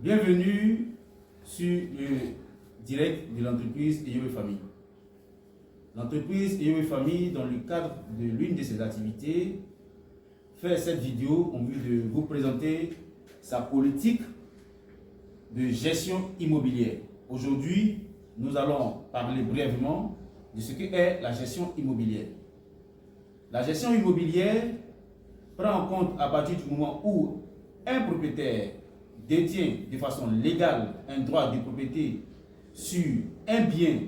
Bienvenue sur le direct de l'entreprise Eyobe Famille. L'entreprise Eyobe Famille, dans le cadre de l'une de ses activités, fait cette vidéo en vue de vous présenter sa politique de gestion immobilière. Aujourd'hui, nous allons parler brièvement de ce qu'est la gestion immobilière. La gestion immobilière prend en compte à partir du moment où un propriétaire détient de façon légale un droit de propriété sur un bien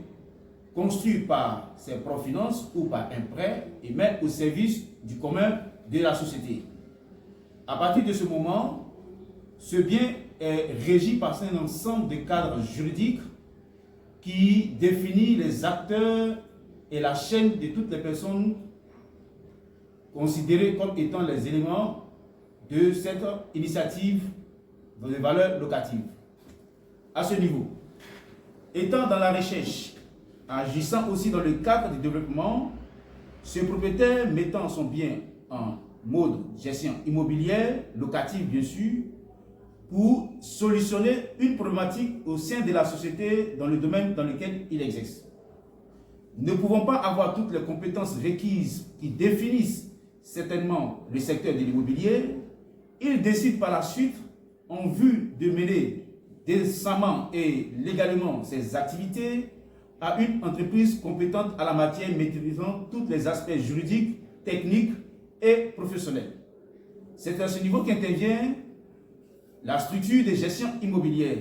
construit par ses propres finances ou par un prêt et met au service du commun de la société. À partir de ce moment, ce bien est régi par un ensemble de cadres juridiques qui définit les acteurs et la chaîne de toutes les personnes considérées comme étant les éléments de cette initiative de valeur locative. À ce niveau, étant dans la recherche, agissant aussi dans le cadre du développement, ce propriétaire mettant son bien en mode gestion immobilière, locative bien sûr, pour solutionner une problématique au sein de la société dans le domaine dans lequel il exerce. Ne pouvant pas avoir toutes les compétences requises qui définissent certainement le secteur de l'immobilier, il décide par la suite, en vue de mener décemment et légalement ses activités, à une entreprise compétente à la matière maîtrisant tous les aspects juridiques, techniques et professionnels. C'est à ce niveau qu'intervient la structure de gestion immobilière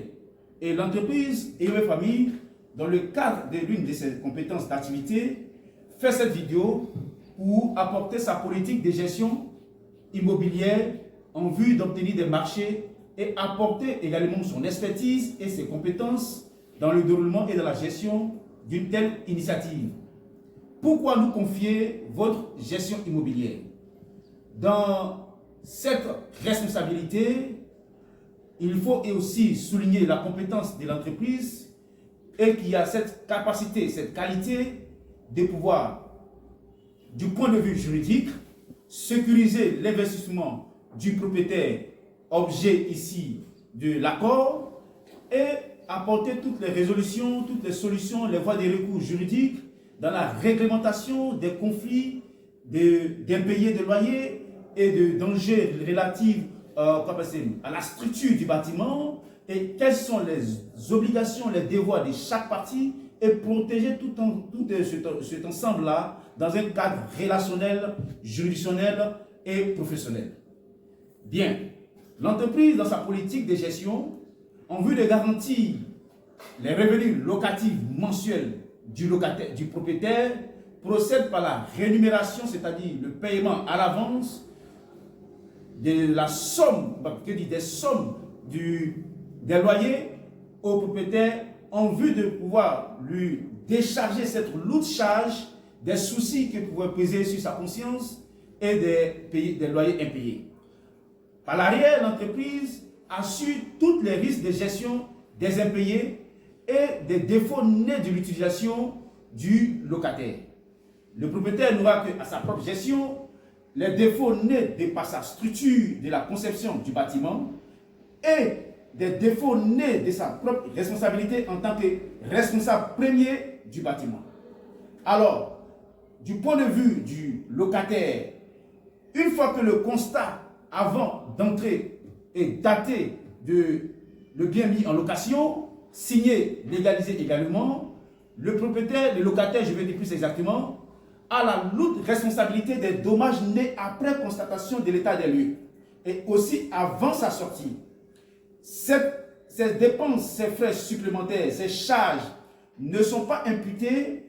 et l'entreprise Eyobe Famille, dans le cadre de l'une de ses compétences d'activité, fait cette vidéo pour apporter sa politique de gestion immobilière en vue d'obtenir des marchés et apporter également son expertise et ses compétences dans le déroulement et dans la gestion d'une telle initiative. Pourquoi nous confier votre gestion immobilière? Dans cette responsabilité, il faut aussi souligner la compétence de l'entreprise et qui a cette capacité, cette qualité de pouvoir, du point de vue juridique, sécuriser l'investissement du propriétaire, objet ici de l'accord, et apporter toutes les résolutions, toutes les solutions, les voies de recours juridiques dans la réglementation des conflits d'impayés de loyers et de dangers relatifs à la structure du bâtiment et quelles sont les obligations, les devoirs de chaque partie et protéger tout cet ensemble-là dans un cadre relationnel, juridictionnel et professionnel. Bien, l'entreprise, dans sa politique de gestion, en vue de garantir les revenus locatifs mensuels du propriétaire, procède par la rémunération, c'est-à-dire le paiement à l'avance de la somme, des sommes des loyers au propriétaire en vue de pouvoir lui décharger cette lourde charge des soucis qui pouvaient peser sur sa conscience et des loyers impayés. Par l'arrière, l'entreprise assure tous les risques de gestion des impayés et des défauts nés de l'utilisation du locataire. Le propriétaire n'aura qu'à sa propre gestion les défauts nés de par sa structure de la conception du bâtiment et des défauts nés de sa propre responsabilité en tant que responsable premier du bâtiment. Alors, du point de vue du locataire, une fois que le constat avant d'entrer est daté de le bien mis en location, signé, légalisé également, le propriétaire, le locataire, je vais dire plus exactement, a la lourde responsabilité des dommages nés après constatation de l'état des lieux et aussi avant sa sortie. Ces dépenses, ces frais supplémentaires, ces charges ne sont pas imputées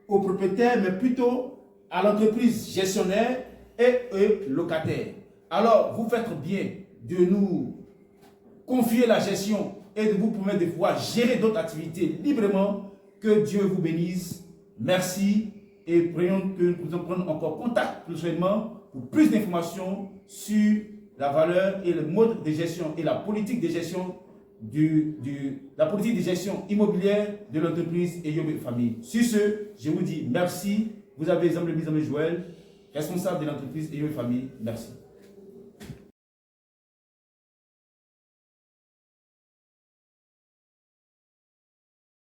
au propriétaire, mais plutôt à l'entreprise gestionnaire et locataire. Alors, vous faites bien de nous confier la gestion et de vous permettre de pouvoir gérer d'autres activités librement. Que Dieu vous bénisse. Merci et prions que nous puissions prendre encore contact prochainement pour plus d'informations sur la valeur et le mode de gestion et la politique de gestion la politique de gestion immobilière de l'entreprise Eyobe Famille. Sur ce, je vous dis merci. Vous avez Zamblé Joël, responsable de l'entreprise Eyobe Famille. Merci.